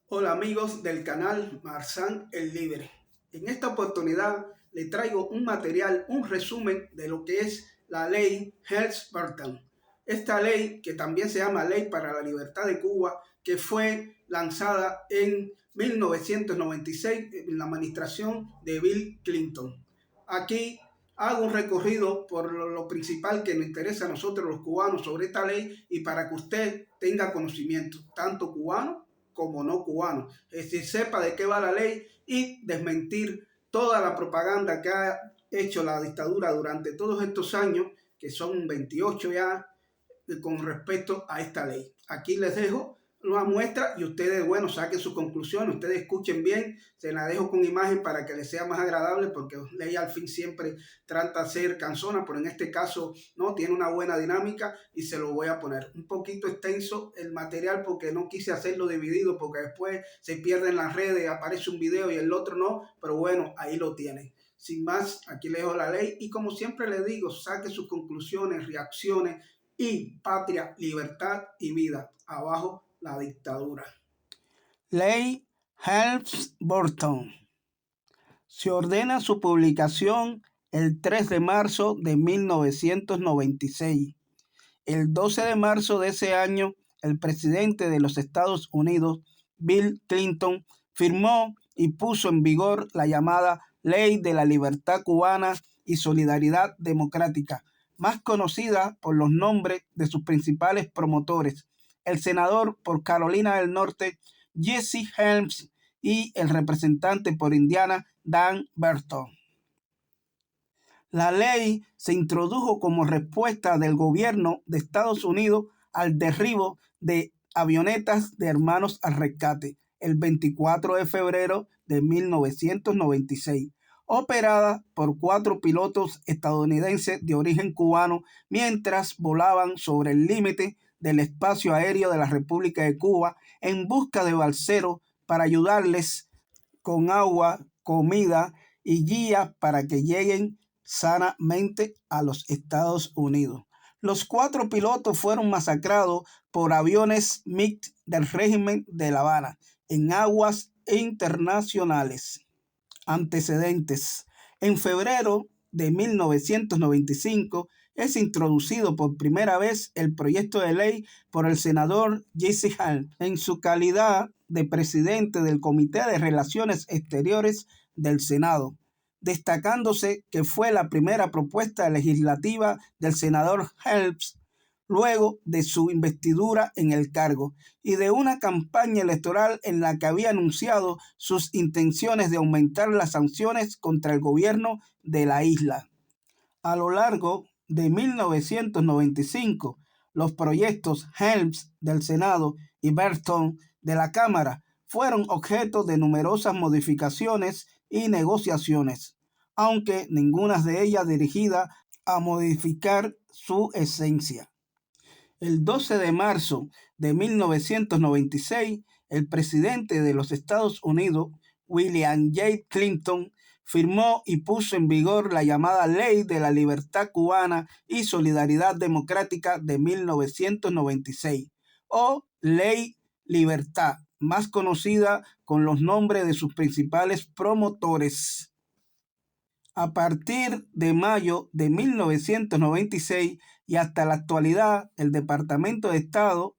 Hola amigos del canal Marzán el Libre. En esta oportunidad le traigo un material, un resumen de lo que es la ley Helms-Burton. Esta ley, que también se llama Ley para la Libertad de Cuba, que fue lanzada en 1996 en la administración de Bill Clinton. Aquí hago un recorrido por lo principal que nos interesa a nosotros los cubanos sobre esta ley y para que usted tenga conocimiento, tanto cubano como no cubano. Es decir, sepa de qué va la ley y desmentir toda la propaganda que ha hecho la dictadura durante todos estos años, que son 28 ya, con respecto a esta ley. Aquí les dejo una muestra y ustedes, bueno, saquen su conclusión, ustedes escuchen bien, se la dejo con imagen para que les sea más agradable, porque ley al fin siempre trata de ser cansona, pero en este caso no, tiene una buena dinámica y se lo voy a poner. Un poquito extenso el material porque no quise hacerlo dividido, porque después se pierde en las redes, aparece un video y el otro no, pero bueno, ahí lo tienen. Sin más, aquí les dejo la ley y como siempre les digo, saque sus conclusiones, reacciones y patria, libertad y vida. Abajo la dictadura. Ley Helms-Burton. Se ordena su publicación el 3 de marzo de 1996. El 12 de marzo de ese año, el presidente de los Estados Unidos, Bill Clinton, firmó y puso en vigor la llamada Ley de la Libertad Cubana y Solidaridad Democrática, más conocida por los nombres de sus principales promotores, el senador por Carolina del Norte, Jesse Helms, y el representante por Indiana, Dan Burton. La ley se introdujo como respuesta del gobierno de Estados Unidos al derribo de avionetas de Hermanos al Rescate el 24 de febrero de 1996, operada por 4 pilotos estadounidenses de origen cubano mientras volaban sobre el límite del espacio aéreo de la República de Cuba en busca de balseros para ayudarles con agua, comida y guía para que lleguen sanamente a los Estados Unidos. Los 4 pilotos fueron masacrados por aviones MiG del régimen de La Habana en aguas internacionales. Antecedentes. En febrero de 1995 es introducido por primera vez el proyecto de ley por el senador Jesse Helms en su calidad de presidente del Comité de Relaciones Exteriores del Senado, destacándose que fue la primera propuesta legislativa del senador Helms luego de su investidura en el cargo y de una campaña electoral en la que había anunciado sus intenciones de aumentar las sanciones contra el gobierno de la isla. A lo largo de 1995, los proyectos Helms del Senado y Burton de la Cámara fueron objeto de numerosas modificaciones y negociaciones, aunque ninguna de ellas dirigida a modificar su esencia. El 12 de marzo de 1996, el presidente de los Estados Unidos, William J. Clinton, firmó y puso en vigor la llamada Ley de la Libertad Cubana y Solidaridad Democrática de 1996, o Ley Libertad, más conocida con los nombres de sus principales promotores. A partir de mayo de 1996 y hasta la actualidad, el Departamento de Estado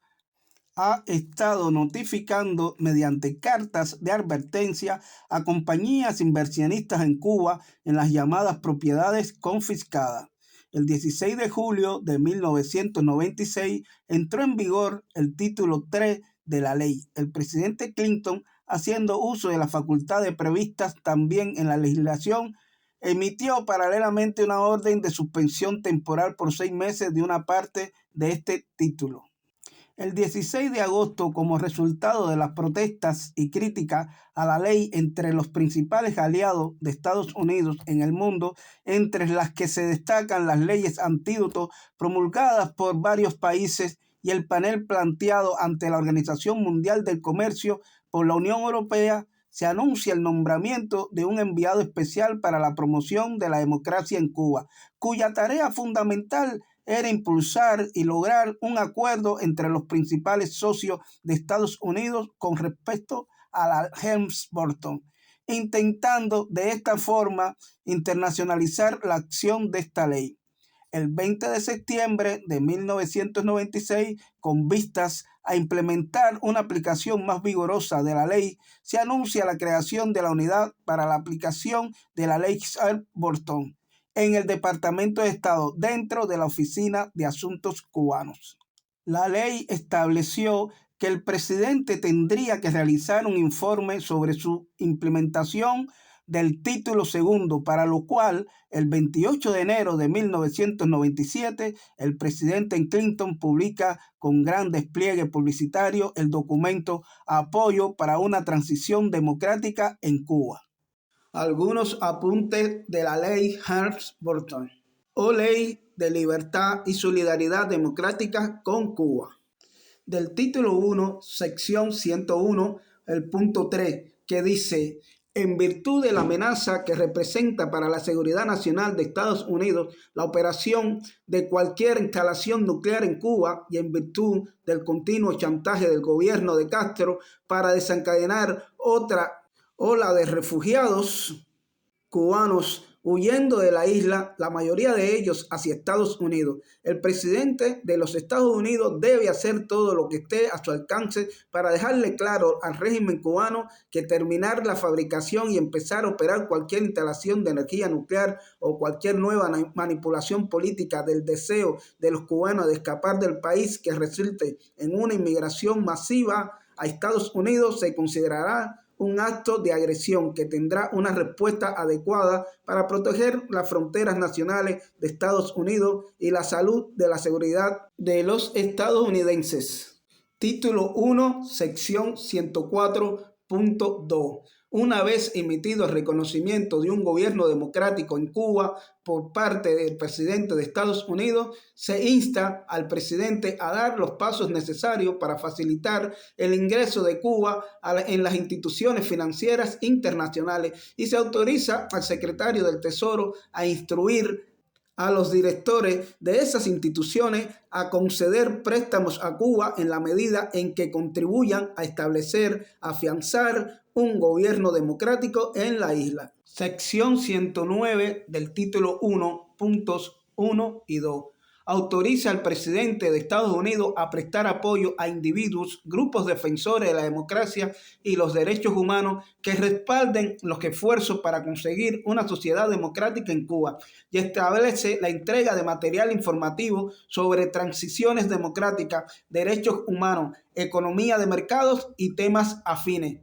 ha estado notificando mediante cartas de advertencia a compañías inversionistas en Cuba en las llamadas propiedades confiscadas. El 16 de julio de 1996 entró en vigor el título 3 de la ley. El presidente Clinton, haciendo uso de las facultades previstas también en la legislación, emitió paralelamente una orden de suspensión temporal por 6 meses de una parte de este título. El 16 de agosto, como resultado de las protestas y críticas a la ley entre los principales aliados de Estados Unidos en el mundo, entre las que se destacan las leyes antídoto promulgadas por varios países y el panel planteado ante la Organización Mundial del Comercio por la Unión Europea, se anuncia el nombramiento de un enviado especial para la promoción de la democracia en Cuba, cuya tarea fundamental era impulsar y lograr un acuerdo entre los principales socios de Estados Unidos con respecto a la Helms-Burton, intentando de esta forma internacionalizar la acción de esta ley. El 20 de septiembre de 1996, con vistas a implementar una aplicación más vigorosa de la ley, se anuncia la creación de la Unidad para la Aplicación de la Ley Helms-Burton en el Departamento de Estado dentro de la Oficina de Asuntos Cubanos. La ley estableció que el presidente tendría que realizar un informe sobre su implementación del título segundo, para lo cual el 28 de enero de 1997 el presidente Clinton publica con gran despliegue publicitario el documento Apoyo para una transición democrática en Cuba. Algunos apuntes de la ley Helms-Burton o Ley de Libertad y Solidaridad Democrática con Cuba. Del título 1, sección 101, el punto 3, que dice: en virtud de la amenaza que representa para la seguridad nacional de Estados Unidos la operación de cualquier instalación nuclear en Cuba y en virtud del continuo chantaje del gobierno de Castro para desencadenar otra ola de refugiados cubanos huyendo de la isla, la mayoría de ellos hacia Estados Unidos. El presidente de los Estados Unidos debe hacer todo lo que esté a su alcance para dejarle claro al régimen cubano que terminar la fabricación y empezar a operar cualquier instalación de energía nuclear o cualquier nueva manipulación política del deseo de los cubanos de escapar del país que resulte en una inmigración masiva a Estados Unidos se considerará un acto de agresión que tendrá una respuesta adecuada para proteger las fronteras nacionales de Estados Unidos y la salud de la seguridad de los estadounidenses. Título 1, sección 104.2. Una vez emitido el reconocimiento de un gobierno democrático en Cuba por parte del presidente de Estados Unidos, se insta al presidente a dar los pasos necesarios para facilitar el ingreso de Cuba en las instituciones financieras internacionales y se autoriza al secretario del Tesoro a instruir a los directores de esas instituciones a conceder préstamos a Cuba en la medida en que contribuyan a establecer, afianzar un gobierno democrático en la isla. Sección 109 del título 1, puntos 1 y 2. Autoriza al presidente de Estados Unidos a prestar apoyo a individuos, grupos defensores de la democracia y los derechos humanos que respalden los esfuerzos para conseguir una sociedad democrática en Cuba y establece la entrega de material informativo sobre transiciones democráticas, derechos humanos, economía de mercados y temas afines.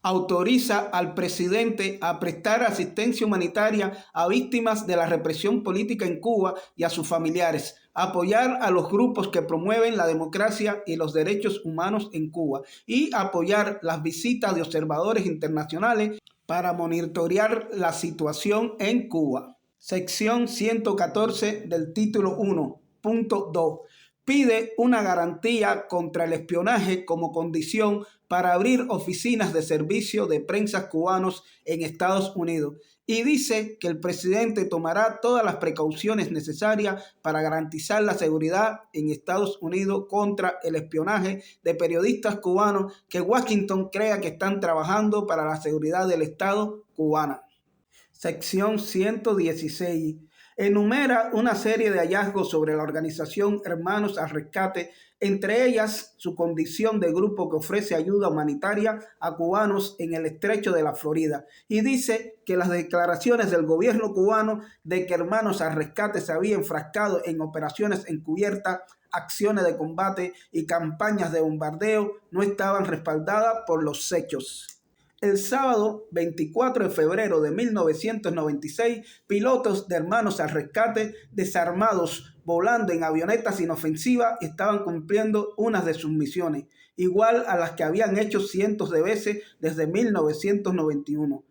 Autoriza al presidente a prestar asistencia humanitaria a víctimas de la represión política en Cuba y a sus familiares, apoyar a los grupos que promueven la democracia y los derechos humanos en Cuba y apoyar las visitas de observadores internacionales para monitorear la situación en Cuba. Sección 114 del título 1, punto 2. Pide una garantía contra el espionaje como condición para abrir oficinas de servicio de prensa cubanos en Estados Unidos y dice que el presidente tomará todas las precauciones necesarias para garantizar la seguridad en Estados Unidos contra el espionaje de periodistas cubanos que Washington crea que están trabajando para la seguridad del Estado cubano. Sección 116. Enumera una serie de hallazgos sobre la organización Hermanos al Rescate, entre ellas su condición de grupo que ofrece ayuda humanitaria a cubanos en el estrecho de la Florida, y dice que las declaraciones del gobierno cubano de que Hermanos al Rescate se había enfrascado en operaciones encubiertas, acciones de combate y campañas de bombardeo no estaban respaldadas por los hechos. El sábado 24 de febrero de 1996, pilotos de Hermanos al Rescate, desarmados, volando en avionetas inofensivas, estaban cumpliendo unas de sus misiones, igual a las que habían hecho cientos de veces desde 1991.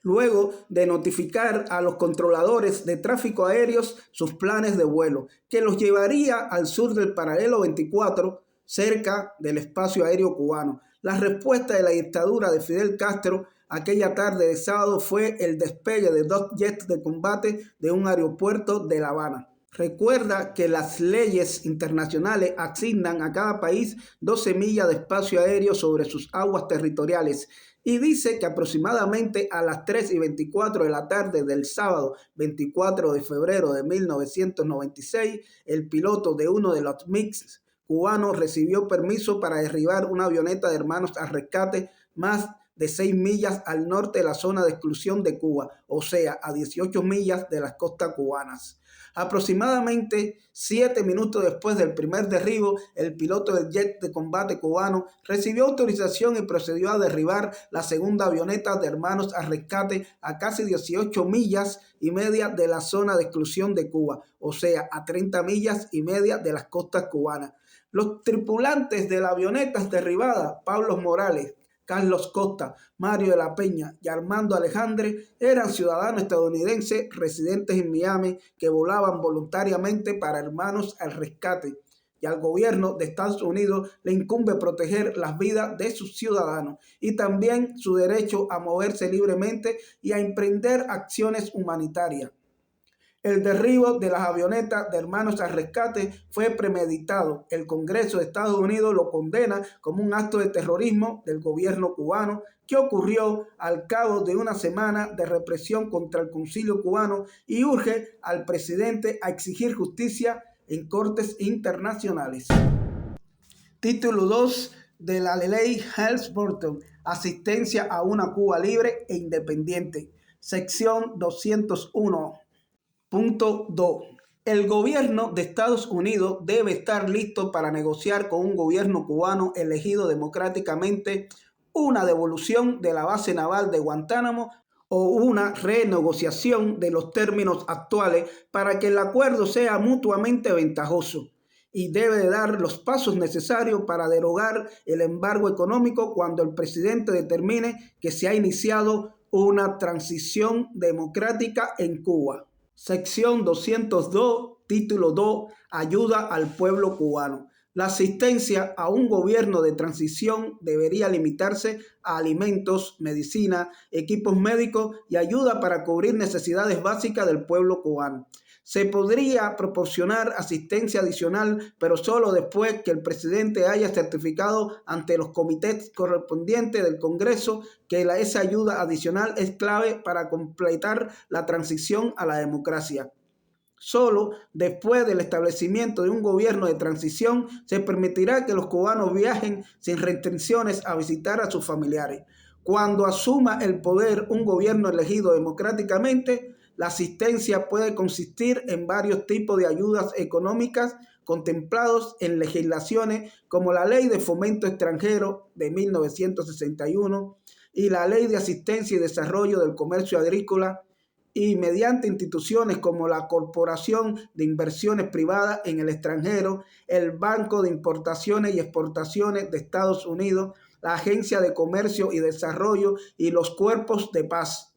Luego de notificar a los controladores de tráfico aéreos sus planes de vuelo, que los llevaría al sur del paralelo 24, cerca del espacio aéreo cubano. La respuesta de la dictadura de Fidel Castro aquella tarde de sábado fue el despegue de 2 jets de combate de un aeropuerto de La Habana. Recuerda que las leyes internacionales asignan a cada país 12 millas de espacio aéreo sobre sus aguas territoriales y dice que aproximadamente a las 3:24 de la tarde del sábado 24 de febrero de 1996, el piloto de uno de los MiGs cubanos recibió permiso para derribar una avioneta de Hermanos al Rescate más de 6 millas al norte de la zona de exclusión de Cuba, o sea, a 18 millas de las costas cubanas. Aproximadamente 7 minutos después del primer derribo, el piloto del jet de combate cubano recibió autorización y procedió a derribar la segunda avioneta de Hermanos al Rescate a casi 18 millas y media de la zona de exclusión de Cuba, o sea, a 30 millas y media de las costas cubanas. Los tripulantes de la avioneta derribada, Pablo Morales, Carlos Costa, Mario de la Peña y Armando Alejandre, eran ciudadanos estadounidenses residentes en Miami que volaban voluntariamente para Hermanos al Rescate, y al gobierno de Estados Unidos le incumbe proteger las vidas de sus ciudadanos y también su derecho a moverse libremente y a emprender acciones humanitarias. El derribo de las avionetas de Hermanos al Rescate fue premeditado. El Congreso de Estados Unidos lo condena como un acto de terrorismo del gobierno cubano que ocurrió al cabo de una semana de represión contra el concilio cubano y urge al presidente a exigir justicia en cortes internacionales. Título 2 de la ley Helms-Burton, asistencia a una Cuba libre e independiente. Sección 201. Punto 2. El gobierno de Estados Unidos debe estar listo para negociar con un gobierno cubano elegido democráticamente una devolución de la base naval de Guantánamo o una renegociación de los términos actuales para que el acuerdo sea mutuamente ventajoso, y debe dar los pasos necesarios para derogar el embargo económico cuando el presidente determine que se ha iniciado una transición democrática en Cuba. Sección 202, título 2, ayuda al pueblo cubano. La asistencia a un gobierno de transición debería limitarse a alimentos, medicina, equipos médicos y ayuda para cubrir necesidades básicas del pueblo cubano. Se podría proporcionar asistencia adicional, pero solo después que el presidente haya certificado ante los comités correspondientes del Congreso que esa ayuda adicional es clave para completar la transición a la democracia. Solo después del establecimiento de un gobierno de transición se permitirá que los cubanos viajen sin restricciones a visitar a sus familiares. Cuando asuma el poder un gobierno elegido democráticamente, la asistencia puede consistir en varios tipos de ayudas económicas contemplados en legislaciones como la Ley de Fomento Extranjero de 1961 y la Ley de Asistencia y Desarrollo del Comercio Agrícola, y mediante instituciones como la Corporación de Inversiones Privadas en el Extranjero, el Banco de Importaciones y Exportaciones de Estados Unidos, la Agencia de Comercio y Desarrollo y los cuerpos de paz.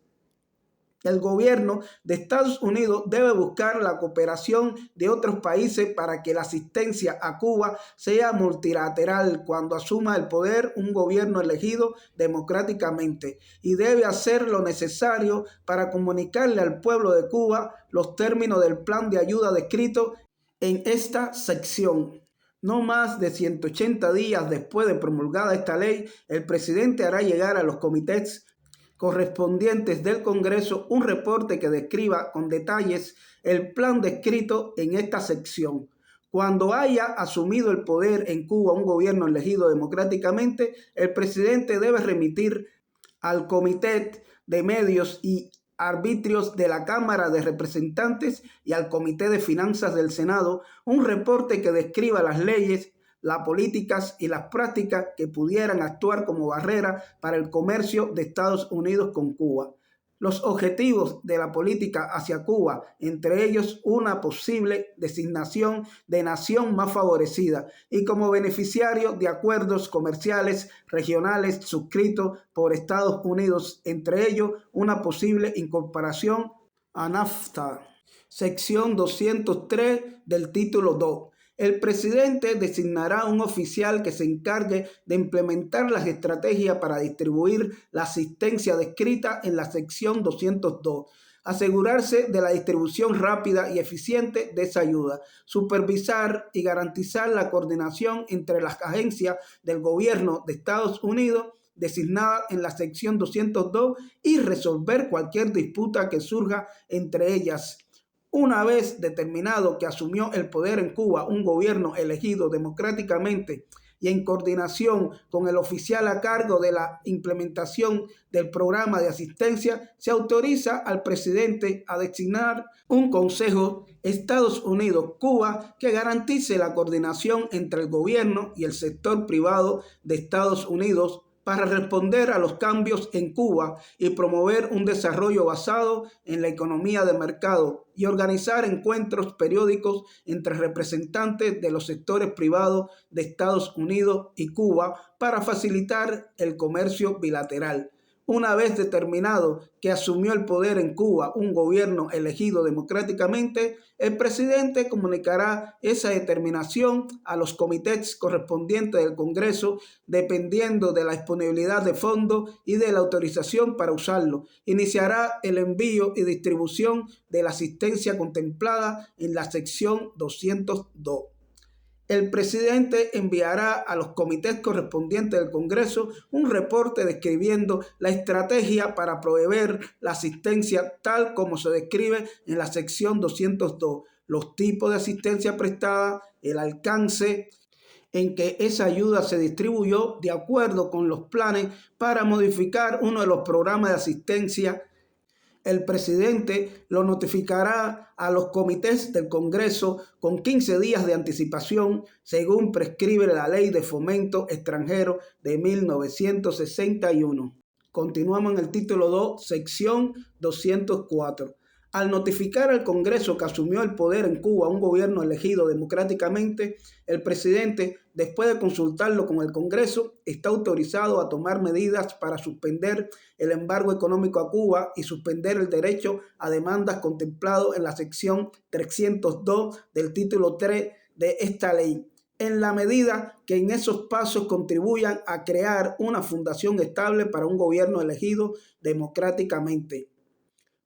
El gobierno de Estados Unidos debe buscar la cooperación de otros países para que la asistencia a Cuba sea multilateral cuando asuma el poder un gobierno elegido democráticamente, y debe hacer lo necesario para comunicarle al pueblo de Cuba los términos del plan de ayuda descrito en esta sección. No más de 180 días después de promulgada esta ley, el presidente hará llegar a los comités correspondientes del Congreso un reporte que describa con detalles el plan descrito en esta sección. Cuando haya asumido el poder en Cuba un gobierno elegido democráticamente, el presidente debe remitir al Comité de Medios y Arbitrios de la Cámara de Representantes y al Comité de Finanzas del Senado un reporte que describa las leyes, las políticas y las prácticas que pudieran actuar como barrera para el comercio de Estados Unidos con Cuba. Los objetivos de la política hacia Cuba, entre ellos una posible designación de nación más favorecida y como beneficiario de acuerdos comerciales regionales suscritos por Estados Unidos, entre ellos una posible incorporación a NAFTA. Sección 203 del título 2. El presidente designará un oficial que se encargue de implementar las estrategias para distribuir la asistencia descrita en la sección 202. asegurarse de la distribución rápida y eficiente de esa ayuda, supervisar y garantizar la coordinación entre las agencias del gobierno de Estados Unidos designadas en la sección 202 y resolver cualquier disputa que surja entre ellas. Una vez determinado que asumió el poder en Cuba un gobierno elegido democráticamente y en coordinación con el oficial a cargo de la implementación del programa de asistencia, se autoriza al presidente a designar un Consejo Estados Unidos-Cuba que garantice la coordinación entre el gobierno y el sector privado de Estados Unidos para responder a los cambios en Cuba y promover un desarrollo basado en la economía de mercado y organizar encuentros periódicos entre representantes de los sectores privados de Estados Unidos y Cuba para facilitar el comercio bilateral. Una vez determinado que asumió el poder en Cuba un gobierno elegido democráticamente, el presidente comunicará esa determinación a los comités correspondientes del Congreso, dependiendo de la disponibilidad de fondos y de la autorización para usarlo. Iniciará el envío y distribución de la asistencia contemplada en la sección 202. El presidente enviará a los comités correspondientes del Congreso un reporte describiendo la estrategia para proveer la asistencia tal como se describe en la sección 202, los tipos de asistencia prestada, el alcance en que esa ayuda se distribuyó de acuerdo con los planes para modificar uno de los programas de asistencia. El presidente lo notificará a los comités del Congreso con 15 días de anticipación, según prescribe la Ley de Fomento Extranjero de 1961. Continuamos en el título 2, sección 204. Al notificar al Congreso que asumió el poder en Cuba un gobierno elegido democráticamente, el presidente, después de consultarlo con el Congreso, está autorizado a tomar medidas para suspender el embargo económico a Cuba y suspender el derecho a demandas contemplado en la sección 302 del título 3 de esta ley, en la medida que en esos pasos contribuyan a crear una fundación estable para un gobierno elegido democráticamente.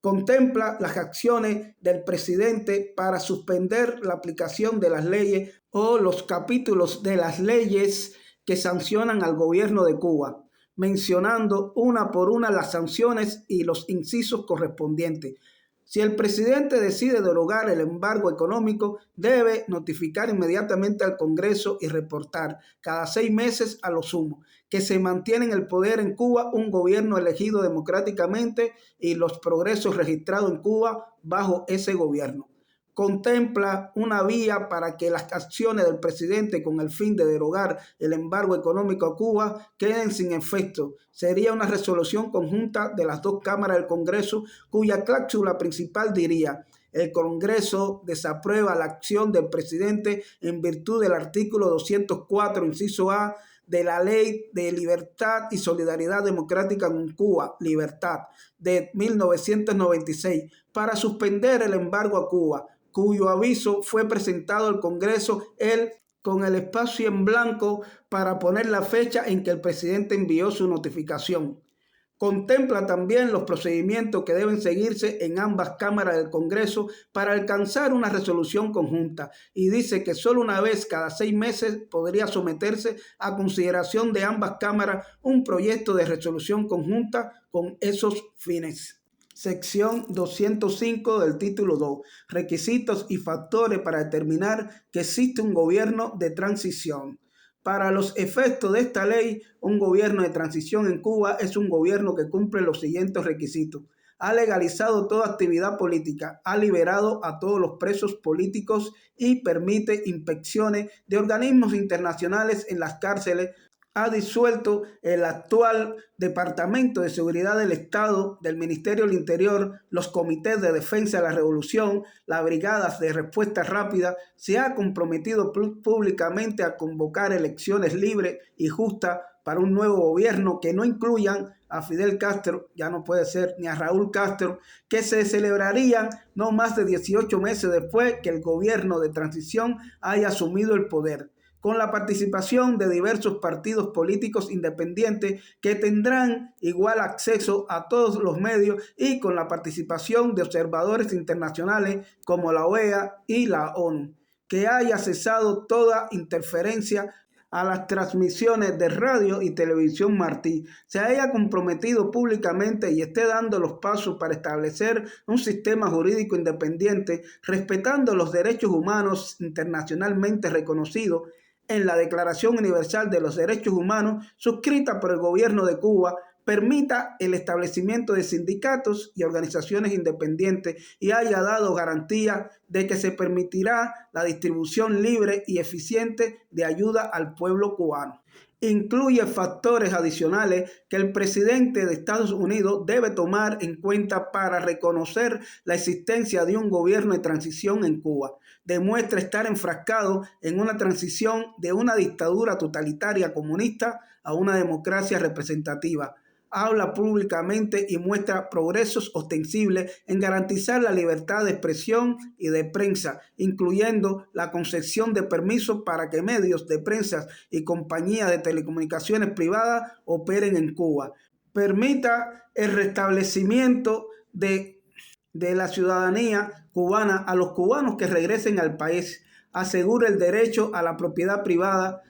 Contempla las acciones del presidente para suspender la aplicación de las leyes o los capítulos de las leyes que sancionan al gobierno de Cuba, mencionando una por una las sanciones y los incisos correspondientes. Si el presidente decide derogar el embargo económico, debe notificar inmediatamente al Congreso y reportar cada 6 meses a lo sumo que se mantiene en el poder en Cuba un gobierno elegido democráticamente y los progresos registrados en Cuba bajo ese gobierno. Contempla una vía para que las acciones del presidente con el fin de derogar el embargo económico a Cuba queden sin efecto. Sería una resolución conjunta de las dos cámaras del Congreso, cuya cláusula principal diría: el Congreso desaprueba la acción del presidente en virtud del artículo 204, inciso A, de la Ley de Libertad y Solidaridad Democrática con Cuba, Libertad, de 1996, para suspender el embargo a Cuba, cuyo aviso fue presentado al Congreso con el espacio en blanco para poner la fecha en que el presidente envió su notificación. Contempla también los procedimientos que deben seguirse en ambas cámaras del Congreso para alcanzar una resolución conjunta y dice que solo una vez cada 6 meses podría someterse a consideración de ambas cámaras un proyecto de resolución conjunta con esos fines. Sección 205 del título 2. Requisitos y factores para determinar que existe un gobierno de transición. Para los efectos de esta ley, un gobierno de transición en Cuba es un gobierno que cumple los siguientes requisitos: ha legalizado toda actividad política, ha liberado a todos los presos políticos y permite inspecciones de organismos internacionales en las cárceles, ha disuelto el actual Departamento de Seguridad del Estado, del Ministerio del Interior, los comités de defensa de la revolución, las brigadas de respuesta rápida, se ha comprometido públicamente a convocar elecciones libres y justas para un nuevo gobierno que no incluyan a Fidel Castro, ya no puede ser, ni a Raúl Castro, que se celebrarían no más de 18 meses después que el gobierno de transición haya asumido el poder. con la participación de diversos partidos políticos independientes que tendrán igual acceso a todos los medios y con la participación de observadores internacionales como la OEA y la ONU, que haya cesado toda interferencia a las transmisiones de radio y televisión Martí, se haya comprometido públicamente y esté dando los pasos para establecer un sistema jurídico independiente, respetando los derechos humanos internacionalmente reconocidos en la Declaración Universal de los Derechos Humanos, suscrita por el gobierno de Cuba, permita el establecimiento de sindicatos y organizaciones independientes y haya dado garantía de que se permitirá la distribución libre y eficiente de ayuda al pueblo cubano. Incluye factores adicionales que el presidente de Estados Unidos debe tomar en cuenta para reconocer la existencia de un gobierno de transición en Cuba. Demuestra estar enfrascado en una transición de una dictadura totalitaria comunista a una democracia representativa. Habla públicamente y muestra progresos ostensibles en garantizar la libertad de expresión y de prensa, incluyendo la concesión de permisos para que medios de prensa y compañías de telecomunicaciones privadas operen en Cuba. Permita el restablecimiento de la ciudadanía cubana a los cubanos que regresen al país. Asegura el derecho a la propiedad privada.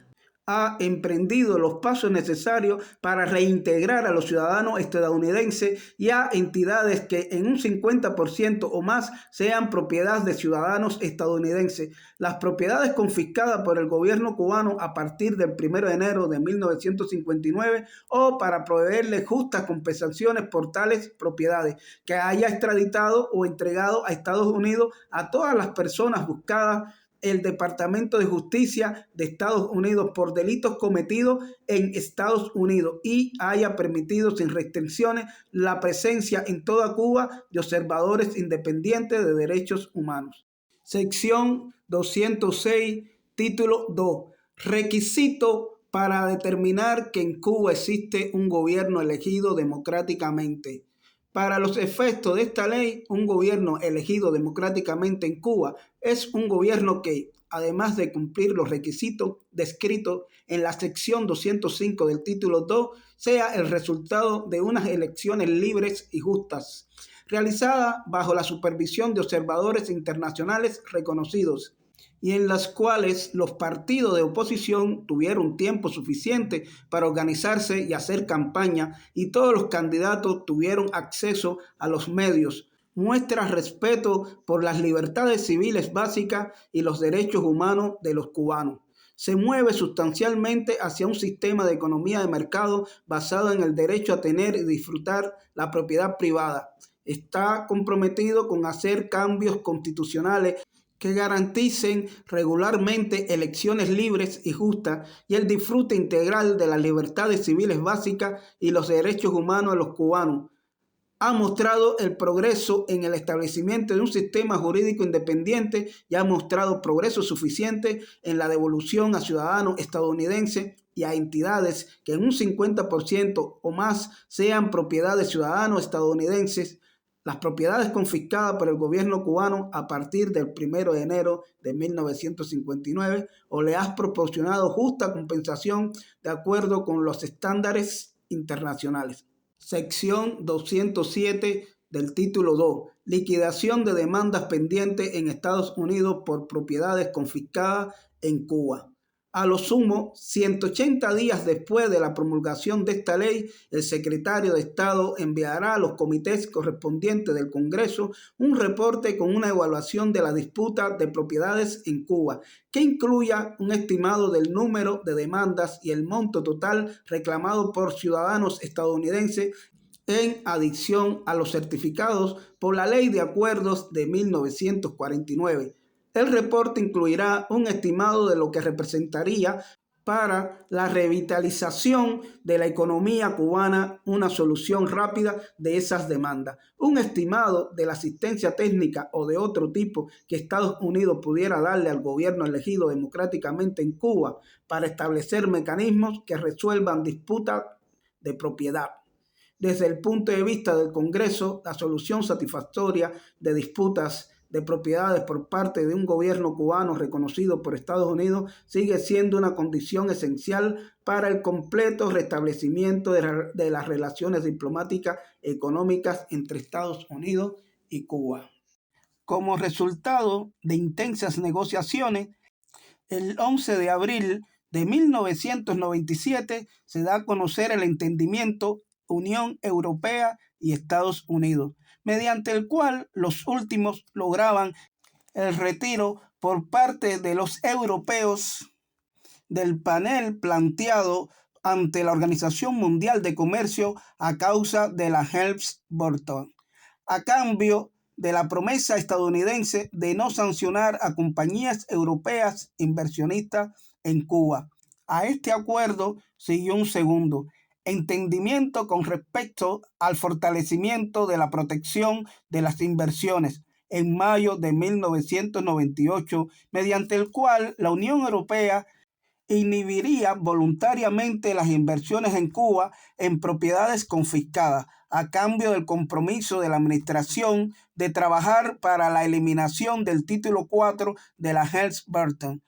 Ha emprendido los pasos necesarios para reintegrar a los ciudadanos estadounidenses y a entidades que en un 50% o más sean propiedad de ciudadanos estadounidenses. Las propiedades confiscadas por el gobierno cubano a partir del 1 de enero de 1959 o para proveerle justas compensaciones por tales propiedades, que haya extraditado o entregado a Estados Unidos a todas las personas buscadas el Departamento de Justicia de Estados Unidos por delitos cometidos en Estados Unidos y haya permitido sin restricciones la presencia en toda Cuba de observadores independientes de derechos humanos. Sección 206, título 2. Requisito para determinar que en Cuba existe un gobierno elegido democráticamente. Para los efectos de esta ley, un gobierno elegido democráticamente en Cuba es un gobierno que, además de cumplir los requisitos descritos en la sección 205 del título 2, sea el resultado de unas elecciones libres y justas, realizadas bajo la supervisión de observadores internacionales reconocidos, y en las cuales los partidos de oposición tuvieron tiempo suficiente para organizarse y hacer campaña y todos los candidatos tuvieron acceso a los medios. Muestra respeto por las libertades civiles básicas y los derechos humanos de los cubanos. Se mueve sustancialmente hacia un sistema de economía de mercado basado en el derecho a tener y disfrutar la propiedad privada. Está comprometido con hacer cambios constitucionales que garanticen regularmente elecciones libres y justas y el disfrute integral de las libertades civiles básicas y los derechos humanos de los cubanos. Ha mostrado el progreso en el establecimiento de un sistema jurídico independiente y ha mostrado progreso suficiente en la devolución a ciudadanos estadounidenses y a entidades que en un 50% o más sean propiedad de ciudadanos estadounidenses las propiedades confiscadas por el gobierno cubano a partir del 1 de enero de 1959 o le has proporcionado justa compensación de acuerdo con los estándares internacionales. Sección 207 del título 2. Liquidación de demandas pendientes en Estados Unidos por propiedades confiscadas en Cuba. A lo sumo, 180 días después de la promulgación de esta ley, el secretario de Estado enviará a los comités correspondientes del Congreso un reporte con una evaluación de la disputa de propiedades en Cuba, que incluya un estimado del número de demandas y el monto total reclamado por ciudadanos estadounidenses en adición a los certificados por la Ley de Acuerdos de 1949. El reporte incluirá un estimado de lo que representaría para la revitalización de la economía cubana una solución rápida de esas demandas, un estimado de la asistencia técnica o de otro tipo que Estados Unidos pudiera darle al gobierno elegido democráticamente en Cuba para establecer mecanismos que resuelvan disputas de propiedad. Desde el punto de vista del Congreso, la solución satisfactoria de disputas de propiedades por parte de un gobierno cubano reconocido por Estados Unidos sigue siendo una condición esencial para el completo restablecimiento de las relaciones diplomáticas y económicas entre Estados Unidos y Cuba. Como resultado de intensas negociaciones, el 11 de abril de 1997 se da a conocer el entendimiento Unión Europea y Estados Unidos, mediante el cual los últimos lograban el retiro por parte de los europeos del panel planteado ante la Organización Mundial de Comercio a causa de la Helms-Burton, a cambio de la promesa estadounidense de no sancionar a compañías europeas inversionistas en Cuba. A este acuerdo siguió un segundo entendimiento con respecto al fortalecimiento de la protección de las inversiones en mayo de 1998, mediante el cual la Unión Europea inhibiría voluntariamente las inversiones en Cuba en propiedades confiscadas, a cambio del compromiso de la administración de trabajar para la eliminación del título 4 de la Helms-Burton.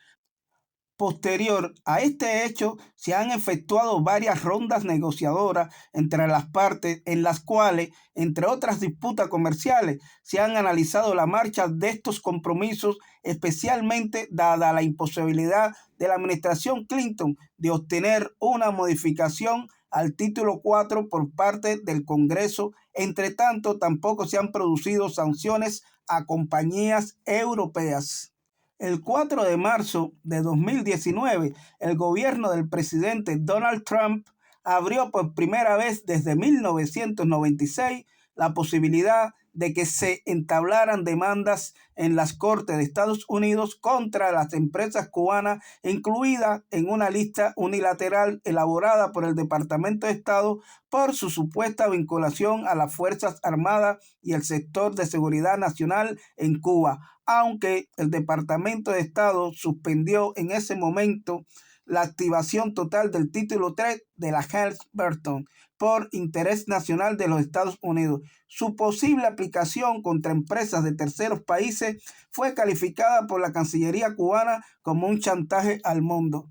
Posterior a este hecho, se han efectuado varias rondas negociadoras entre las partes en las cuales, entre otras disputas comerciales, se han analizado la marcha de estos compromisos, especialmente dada la imposibilidad de la administración Clinton de obtener una modificación al título 4 por parte del Congreso. Entre tanto, tampoco se han producido sanciones a compañías europeas. El 4 de marzo de 2019, el gobierno del presidente Donald Trump abrió por primera vez desde 1996 la posibilidad de que se entablaran demandas en las Cortes de Estados Unidos contra las empresas cubanas, incluidas en una lista unilateral elaborada por el Departamento de Estado por su supuesta vinculación a las Fuerzas Armadas y el sector de seguridad nacional en Cuba, aunque el Departamento de Estado suspendió en ese momento la activación total del título 3 de la Helms-Burton por interés nacional de los Estados Unidos. Su posible aplicación contra empresas de terceros países fue calificada por la Cancillería cubana como un chantaje al mundo.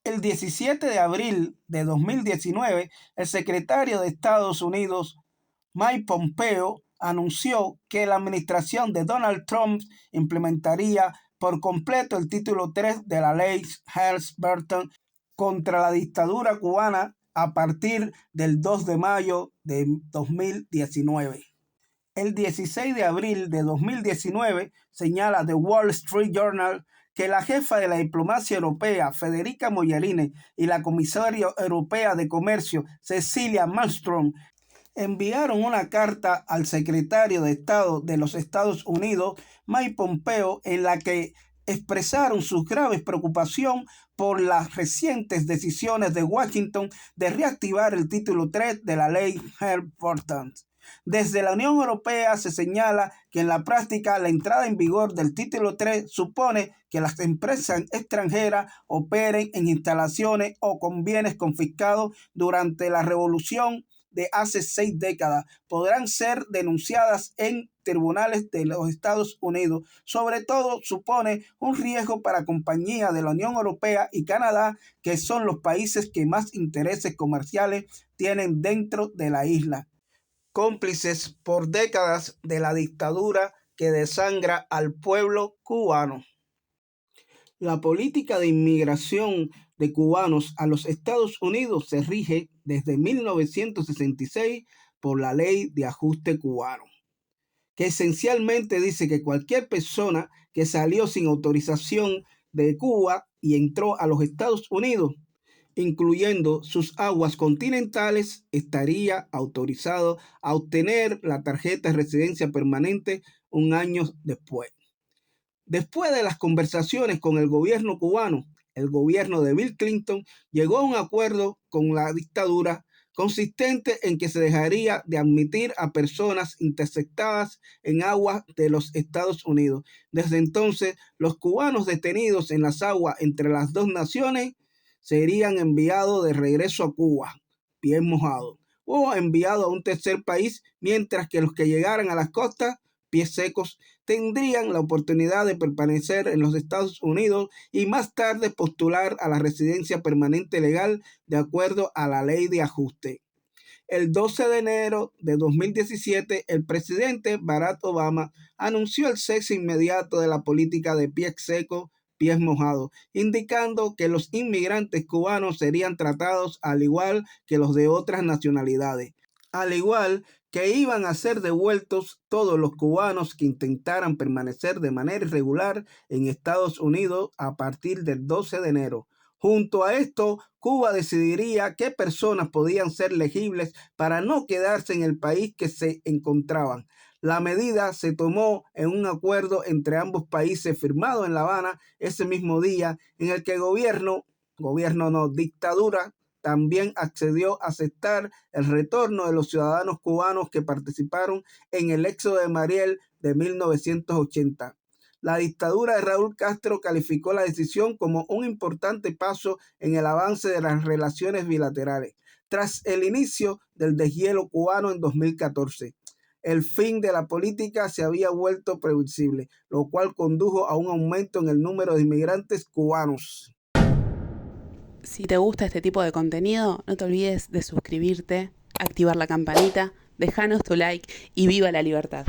El 17 de abril de 2019, el secretario de Estados Unidos, Mike Pompeo, anunció que la administración de Donald Trump implementaría por completo el título 3 de la ley Helms-Burton contra la dictadura cubana a partir del 2 de mayo de 2019. El 16 de abril de 2019 señala The Wall Street Journal que la jefa de la diplomacia europea, Federica Mogherini, y la comisaria europea de Comercio, Cecilia Malmström, enviaron una carta al secretario de Estado de los Estados Unidos, Mike Pompeo, en la que expresaron su grave preocupación por las recientes decisiones de Washington de reactivar el título 3 de la ley Helms-Burton. Desde la Unión Europea se señala que en la práctica la entrada en vigor del título 3 supone que las empresas extranjeras operen en instalaciones o con bienes confiscados durante la revolución de hace 6 décadas podrán ser denunciadas en tribunales de los Estados Unidos. Sobre todo, supone un riesgo para compañías de la Unión Europea y Canadá, que son los países que más intereses comerciales tienen dentro de la isla, cómplices por décadas de la dictadura que desangra al pueblo cubano. La política de inmigración de cubanos a los Estados Unidos se rige desde 1966 por la Ley de Ajuste Cubano, que esencialmente dice que cualquier persona que salió sin autorización de Cuba y entró a los Estados Unidos, incluyendo sus aguas continentales, estaría autorizado a obtener la tarjeta de residencia permanente un año después. Después de las conversaciones con el gobierno cubano, el gobierno de Bill Clinton llegó a un acuerdo con la dictadura consistente en que se dejaría de admitir a personas interceptadas en aguas de los Estados Unidos. Desde entonces, los cubanos detenidos en las aguas entre las dos naciones serían enviados de regreso a Cuba, bien mojados, o enviados a un tercer país, mientras que los que llegaran a las costas, pies secos, tendrían la oportunidad de permanecer en los Estados Unidos y más tarde postular a la residencia permanente legal de acuerdo a la ley de ajuste. El 12 de enero de 2017, el presidente Barack Obama anunció el cese inmediato de la política de pies secos, pies mojados, indicando que los inmigrantes cubanos serían tratados al igual que los de otras nacionalidades, al igual que iban a ser devueltos todos los cubanos que intentaran permanecer de manera irregular en Estados Unidos a partir del 12 de enero. Junto a esto, Cuba decidiría qué personas podían ser elegibles para no quedarse en el país que se encontraban. La medida se tomó en un acuerdo entre ambos países firmado en La Habana ese mismo día, en el que dictadura, también accedió a aceptar el retorno de los ciudadanos cubanos que participaron en el éxodo de Mariel de 1980. La dictadura de Raúl Castro calificó la decisión como un importante paso en el avance de las relaciones bilaterales, tras el inicio del deshielo cubano en 2014. El fin de la política se había vuelto previsible, lo cual condujo a un aumento en el número de inmigrantes cubanos. Si te gusta este tipo de contenido, no te olvides de suscribirte, activar la campanita, dejanos tu like y viva la libertad.